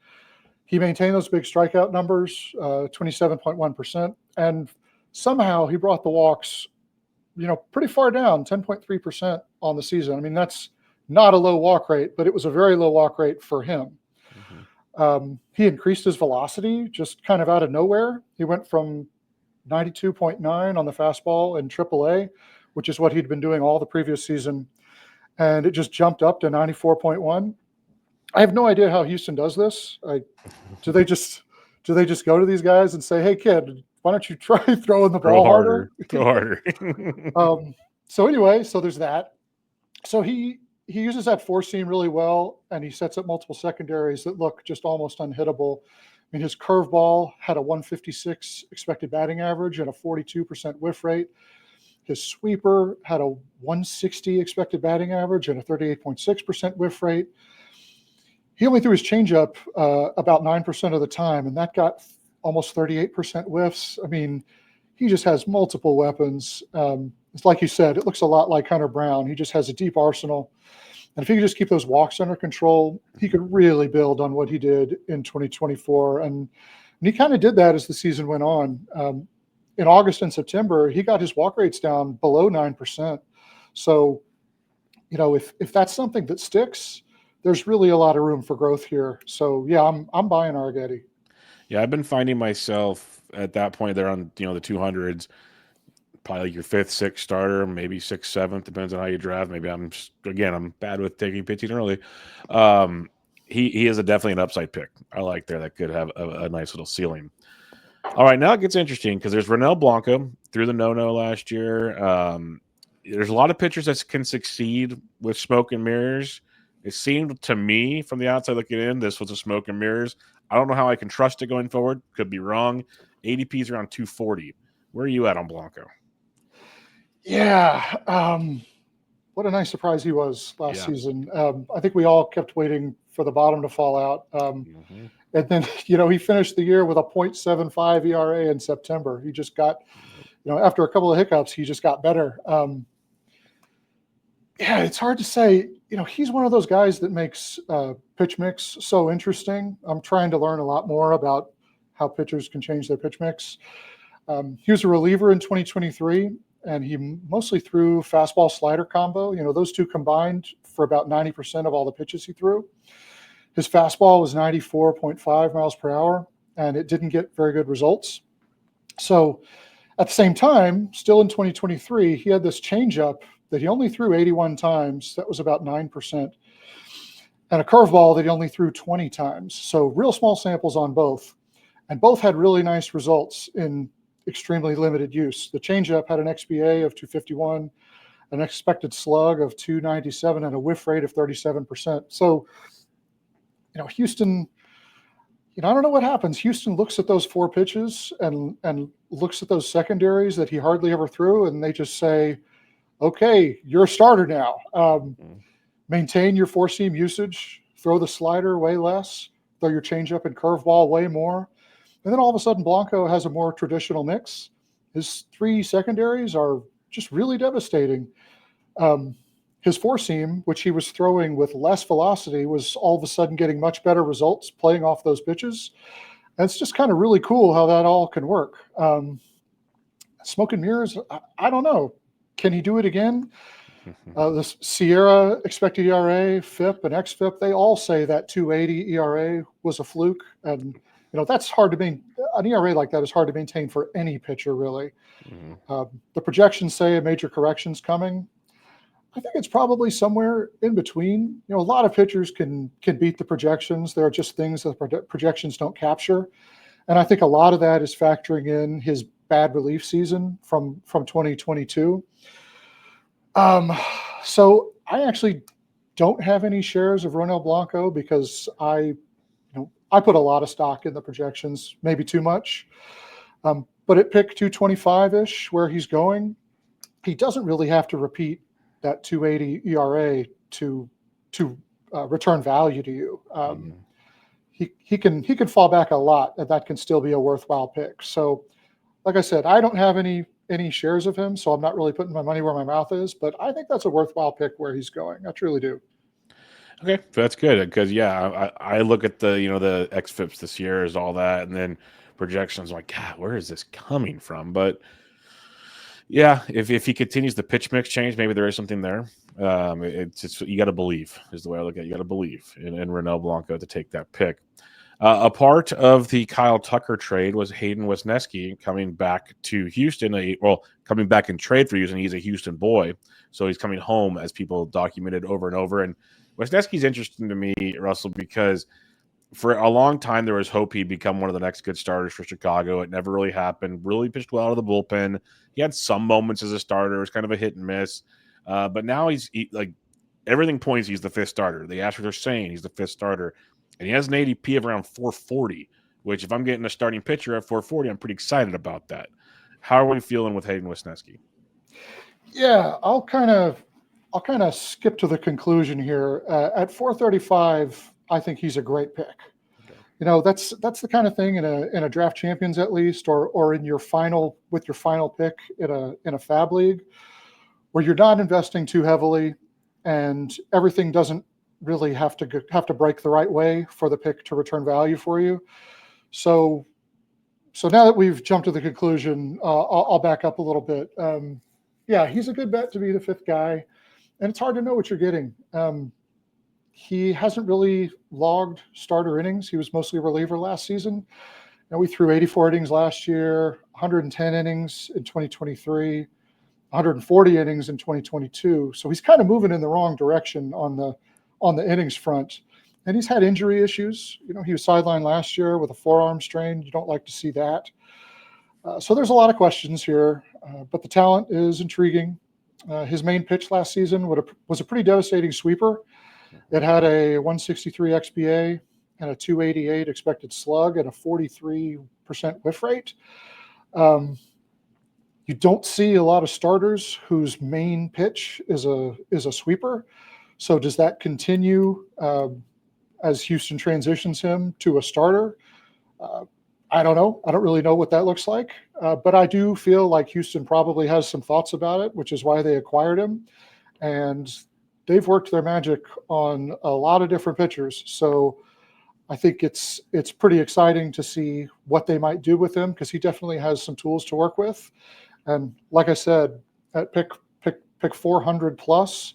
He maintained those big strikeout numbers, 27.1%. And somehow he brought the walks, pretty far down, 10.3% on the season. I mean, that's not a low walk rate, but it was a very low walk rate for him. He increased his velocity just kind of out of nowhere. He went from 92.9 on the fastball in AAA, which is what he'd been doing all the previous season, and it just jumped up to 94.1. I have no idea how Houston does this. Do they just go to these guys and say, "Hey, kid, why don't you try throwing the ball harder?" Throw harder. So anyway, so there's that. So he uses that 4-seam really well, and he sets up multiple secondaries that look just almost unhittable. I mean, his curveball had a 156 expected batting average and a 42% whiff rate. His sweeper had a 160 expected batting average and a 38.6% whiff rate. He only threw his changeup about 9% of the time, and that got almost 38% whiffs. I mean, he just has multiple weapons. It's like you said, it looks a lot like Hunter Brown. He just has a deep arsenal. And if he could just keep those walks under control, he could really build on what he did in 2024. And he kind of did that as the season went on. In August and September, he got his walk rates down below 9%. So, if that's something that sticks, there's really a lot of room for growth here. So, yeah, I'm buying Arrighetti. Yeah, I've been finding myself at that point there on the 200s, probably like your 5th, 6th starter, maybe 6th, 7th, depends on how you draft. Maybe I'm bad with taking pitching early. He is definitely an upside pick. I like that could have a nice little ceiling. All right, now it gets interesting because there's Ronel Blanco through the no last year. There's a lot of pitchers that can succeed with smoke and mirrors. It seemed to me from the outside looking in, this was a smoke and mirrors. I don't know how I can trust it going forward. Could be wrong. ADP is around 240. Where are you at on Blanco? Yeah. What a nice surprise he was last season. I think we all kept waiting for the bottom to fall out. And then, he finished the year with a 0.75 ERA in September. He just got, after a couple of hiccups, he just got better. It's hard to say. He's one of those guys that makes pitch mix so interesting. I'm trying to learn a lot more about how pitchers can change their pitch mix. He was a reliever in 2023, and he mostly threw fastball slider combo. Those two combined for about 90% of all the pitches he threw. His fastball was 94.5 miles per hour, and it didn't get very good results. So at the same time, still in 2023, he had this changeup that he only threw 81 times. That was about 9%. And a curveball that he only threw 20 times. So real small samples on both. And both had really nice results in extremely limited use. The changeup had an XBA of 251, an expected slug of 297, and a whiff rate of 37%. So, Houston, I don't know what happens. Houston looks at those 4 pitches and looks at those secondaries that he hardly ever threw, and they just say, okay, you're a starter now. Maintain your 4-seam usage, throw the slider way less, throw your changeup and curveball way more. And then all of a sudden, Blanco has a more traditional mix. His 3 secondaries are just really devastating. His 4-seam, which he was throwing with less velocity, was all of a sudden getting much better results playing off those pitches. And it's just kind of really cool how that all can work. Smoke and mirrors, I don't know. Can he do it again? The Sierra expected ERA, FIP, and XFIP, they all say that 280 ERA was a fluke. And, that's hard to maintain. An ERA like that is hard to maintain for any pitcher, really. The projections say a major correction's coming. I think it's probably somewhere in between. A lot of pitchers can beat the projections. There are just things that the projections don't capture. And I think a lot of that is factoring in his bad relief season from 2022. So I actually don't have any shares of Ronel Blanco because I put a lot of stock in the projections, maybe too much. But at pick 225-ish, where he's going, he doesn't really have to repeat that 280 ERA to return value to you. He can fall back a lot, and that can still be a worthwhile pick. So, like I said, I don't have any shares of him, so I'm not really putting my money where my mouth is. But I think that's a worthwhile pick where he's going. I truly do. Okay, that's good because I look at the the XFIPs this year is all that, and then projections like, God, where is this coming from? But yeah, if he continues the pitch mix change, maybe there is something there. It's just, you got to believe is the way I look at it. You got to believe in Ronel Blanco to take that pick. A part of the Kyle Tucker trade was Hayden Wesneski coming back to Houston. Coming back in trade for Houston. He's a Houston boy, so he's coming home, as people documented over and over. And Wesneski's interesting to me, Russell, because for a long time there was hope he'd become one of the next good starters for Chicago. It never really happened. Really pitched well out of the bullpen. He had some moments as a starter. It was kind of a hit and miss. But now he's like everything points he's the 5th starter. The Astros are saying he's the 5th starter. And he has an ADP of around 440, which if I'm getting a starting pitcher at 440, I'm pretty excited about that. How are we feeling with Hayden Wesneski? Yeah, I'll kind of skip to the conclusion here. At 435, I think he's a great pick. Okay. That's the kind of thing in a draft champions at least, or in your final pick in a fab league, where you're not investing too heavily, and everything doesn't really have to break the right way for the pick to return value for you. So now that we've jumped to the conclusion, I'll back up a little bit. Yeah, he's a good bet to be the 5th guy, and it's hard to know what you're getting. He hasn't really logged starter innings. He was mostly a reliever last season. And we threw 84 innings last year, 110 innings in 2023, 140 innings in 2022. So he's kind of moving in the wrong direction on the innings front. And he's had injury issues. He was sidelined last year with a forearm strain. You don't like to see that. So there's a lot of questions here, but the talent is intriguing. His main pitch last season was a pretty devastating sweeper. It had a 163 XBA and a 288 expected slug and a 43% whiff rate. You don't see a lot of starters whose main pitch is a sweeper. So does that continue as Houston transitions him to a starter? I don't know. I don't really know what that looks like. But I do feel like Houston probably has some thoughts about it, which is why they acquired him. And they've worked their magic on a lot of different pitchers. So I think it's pretty exciting to see what they might do with him, because he definitely has some tools to work with. And like I said, at pick 400 plus,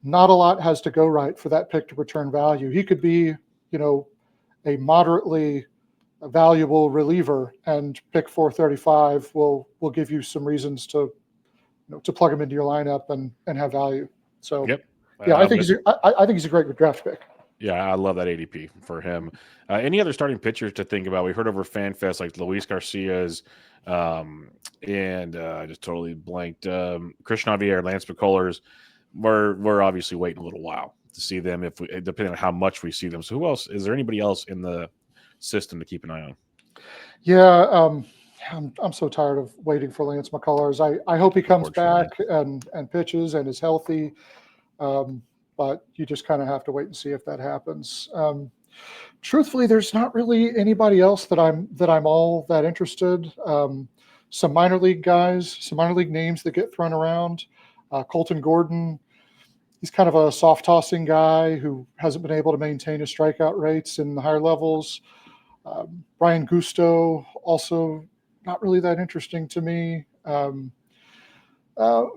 not a lot has to go right for that pick to return value. He could be, a moderately a valuable reliever, and pick 435 will give you some reasons to to plug him into your lineup and have value. So Yep. yeah, I I'm think with I think he's a great draft pick. Yeah, I love that ADP for him. Any other starting pitchers to think about? We heard over FanFest like Luis Garcia's, and I just totally blanked. Christian Javier, Lance McCullers. We're obviously waiting a little while to see them if we, depending on how much we see them. So who else? Is there anybody else in the system to keep an eye on? Yeah, I'm so tired of waiting for Lance McCullers. I hope he comes back Unfortunately. and pitches and is healthy. But you just kind of have to wait and see if that happens. Truthfully, there's not really anybody else that I'm all that interested. Some minor league guys, some minor league names that get thrown around. Colton Gordon, he's kind of a soft tossing guy who hasn't been able to maintain his strikeout rates in the higher levels. Brian Gusto, also not really that interesting to me.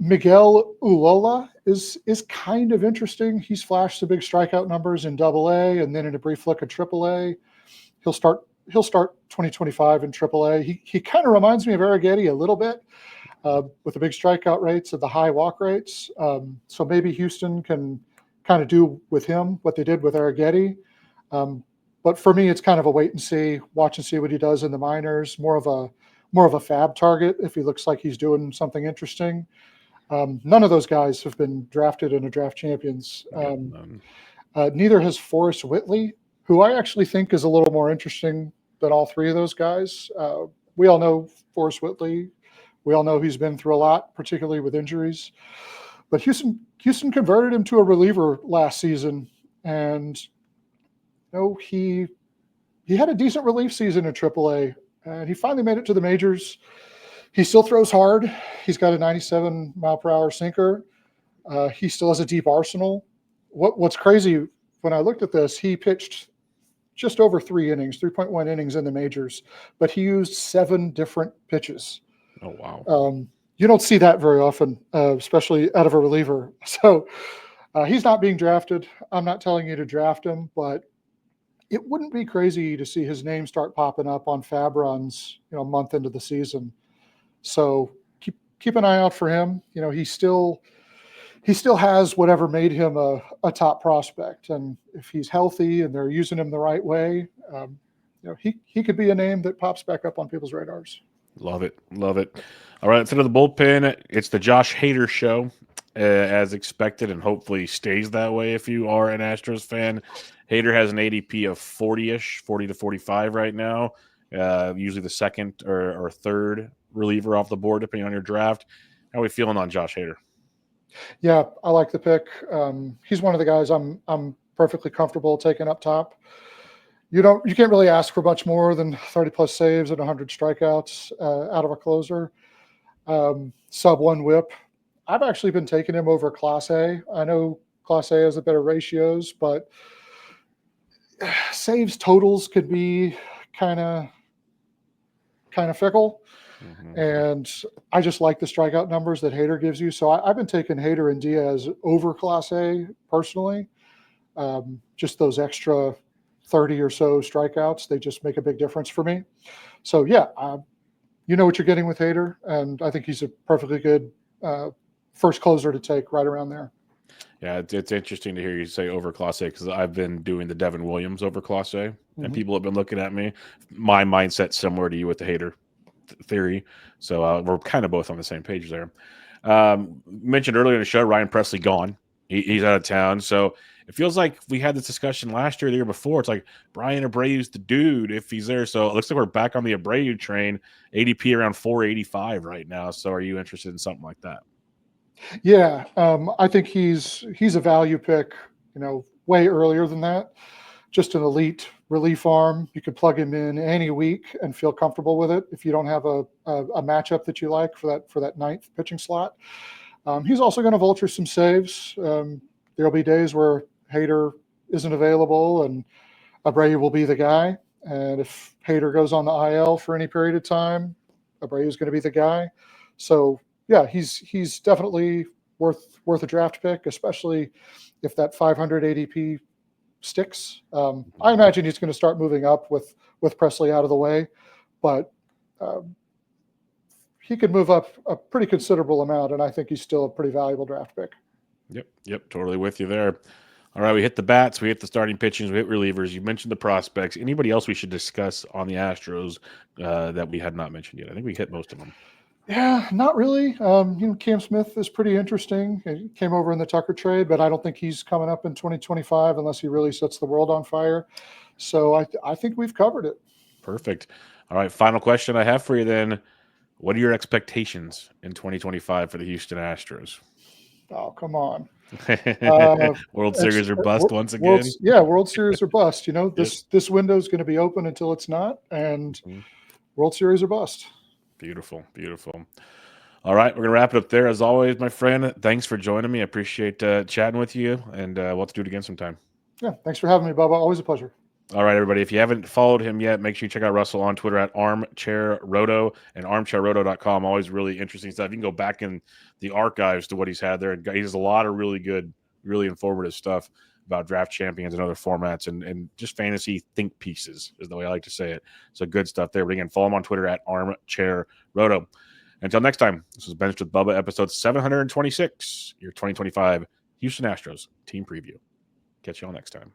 Miguel Ulola is kind of interesting. He's flashed some big strikeout numbers in AA and then in a brief look at AAA. He'll start 2025 in AAA. He kind of reminds me of Arrighetti a little bit with the big strikeout rates and the high walk rates. So maybe Houston can kind of do with him what they did with Arrighetti. But for me, it's kind of a wait and see, watch and see what he does in the minors. More of a fab target if he looks like he's doing something interesting. None of those guys have been drafted in a draft champions. Neither has Forrest Whitley, who I actually think is a little more interesting than all three of those guys. We all know Forrest Whitley. We all know he's been through a lot, particularly with injuries. But Houston converted him to a reliever last season, and he had a decent relief season in AAA, and he finally made it to the majors. He still throws hard. He's got a 97 mile per hour sinker. He still has a deep arsenal. What's crazy, when I looked at this, he pitched just over 3.1 innings in the majors, but he used 7 different pitches. Oh, wow. You don't see that very often, especially out of a reliever. So he's not being drafted. I'm not telling you to draft him, but it wouldn't be crazy to see his name start popping up on fab runs, a month into the season. So keep an eye out for him. He still has whatever made him a top prospect, and if he's healthy and they're using him the right way, he could be a name that pops back up on people's radars. Love it. All right, instead of the bullpen, it's the Josh Hader show, as expected, and hopefully stays that way if you are an Astros fan. Hader has an ADP of 40-ish, 40 to 45 right now, usually the second or third reliever off the board, depending on your draft. How are we feeling on Josh Hader? Yeah, I like the pick. He's one of the guys I'm perfectly comfortable taking up top. You can't really ask for much more than 30 plus saves and 100 strikeouts out of a closer. Sub 1 WHIP. I've actually been taking him over Class A. I know Class A has a better ratios, but saves totals could be kind of fickle. Mm-hmm. And I just like the strikeout numbers that Hader gives you. So I've been taking Hader and Diaz over Class A personally. Just those extra 30 or so strikeouts, they just make a big difference for me. So yeah, you know what you're getting with Hader, and I think he's a perfectly good first closer to take right around there. Yeah, it's interesting to hear you say over Class A, because I've been doing the Devin Williams over Class A, and people have been looking at me. My mindset's similar to you with the Hader theory, so we're kind of both on the same page there. Mentioned earlier in the show, Ryan Presley gone. He's out of town, so it feels like we had this discussion last year, the year before. It's like Brian Abreu's the dude if he's there. So it looks like we're back on the Abreu train. ADP around 485 right now. So are you interested in something like that? Yeah, I think he's a value pick. Way earlier than that. Just an elite relief arm. You could plug him in any week and feel comfortable with it if you don't have a matchup that you like for that ninth pitching slot. He's also going to vulture some saves. There'll be days where Hader isn't available and Abreu will be the guy. And if Hader goes on the IL for any period of time, Abreu is going to be the guy. So yeah, he's definitely worth a draft pick, especially if that 500 ADP sticks. I imagine he's going to start moving up with Presley out of the way, but he could move up a pretty considerable amount, and I think he's still a pretty valuable draft pick. Yep, totally with you there. All right, we hit the bats, we hit the starting pitchings, we hit relievers. You mentioned the prospects. Anybody else we should discuss on the Astros that we had not mentioned yet? I think we hit most of them. Yeah, not really. Cam Smith is pretty interesting. He came over in the Tucker trade, but I don't think he's coming up in 2025 unless he really sets the world on fire. So I think we've covered it. Perfect. All right, final question I have for you then. What are your expectations in 2025 for the Houston Astros? Oh, come on. World Series or bust once again? World Series or bust. This window is going to be open until it's not, and World Series or bust. Beautiful. All right, we're going to wrap it up there. As always, my friend, thanks for joining me. I appreciate chatting with you, and we'll have to do it again sometime. Yeah, thanks for having me, Bubba. Always a pleasure. All right, everybody. If you haven't followed him yet, make sure you check out Russell on Twitter at ArmchairRoto and ArmchairRoto.com. Always really interesting stuff. You can go back in the archives to what he's had there. He has a lot of really good, really informative stuff about draft champions and other formats and just fantasy think pieces is the way I like to say it. So good stuff there. But again, follow him on Twitter at ArmchairRoto. Until next time, this is Benched with Bubba, episode 726, your 2025 Houston Astros team preview. Catch you all next time.